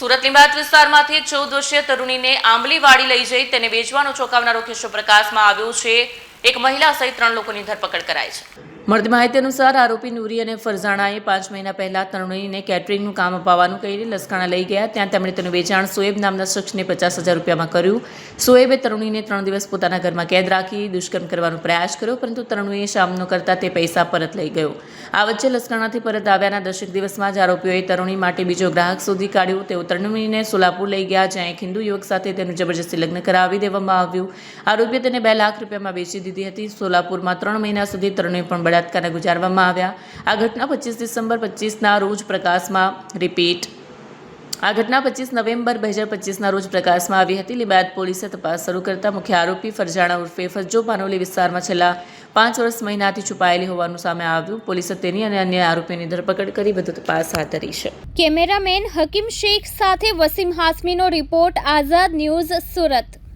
સુરત લીંબાયત વિસ્તારમાંથી 14 વર્ષીય તરુણીને આંબલીવાડી લઈ જઈ તેને વેચવાનો ચોંકાવનારો કિસ્સો પ્રકાશમાં આવ્યો છે। એક મહિલા સહિત 3 લોકોની ધરપકડ કરાઈ છે। મળતી માહિતી અનુસાર આરોપી નૂરી અને ફરઝાણાએ 5 મહિના પહેલા તરુણીને કેટરિંગનું કામ અપાવવાનું કહીને લસકાણા લઈ ગયા। ત્યાં તેમણે તેનું વેચાણ સોએબ નામના શખ્સને 50,000 રૂપિયામાં કર્યું। સોએબે તરુણીને 3 દિવસ પોતાના ઘરમાં કેદ રાખી દુષ્કર્મ કરવાનો પ્રયાસ કર્યો, પરંતુ તરુણીએ સામનો કરતા તે પૈસા પરત લઈ ગયો। આ વચ્ચે લસકાણાથી પરત આવ્યાના 10 દિવસમાં જ આરોપીઓએ તરુણી માટે બીજો ગ્રાહક શોધી કાઢ્યો। તેઓ તરુણીને સોલાપુર લઈ ગયા, જ્યાં એક હિન્દુ યુવક સાથે તેનું જબરજસ્તી લગ્ન કરાવી દેવામાં આવ્યું। આરોપીએ તેને 2 લાખ રૂપિયામાં વેચી દીધી હતી। સોલાપુરમાં 3 મહિના સુધી તરુણી પણ બળાત્કારના ગુજારવામાં આવ્યા। આ ઘટના 25 ડિસેમ્બર 25ના રોજ પ્રકાશમાં આ ઘટના 25 નવેમ્બર 2025ના રોજ પ્રકાશમાં આવી હતી। લીંબાયત પોલીસે તપાસ શરૂ કરતા મુખ્ય આરોપી ફરઝાણા ઉર્ફે ફજ્જો પાનોલી વિસ્તારમાં છેલ્લા 5 વર્ષ મહિનાથી છુપાયેલી હોવાનું સામે આવ્યું। પોલીસે તેની અને અન્ય આરોપીઓની ધરપકડ કરી વધુ તપાસ હાથ ધરી છે। કેમેરામેન હકીમ શેખ સાથે વસીમ હાસમીનો રિપોર્ટ, આઝાદ ન્યૂઝ, સુરત।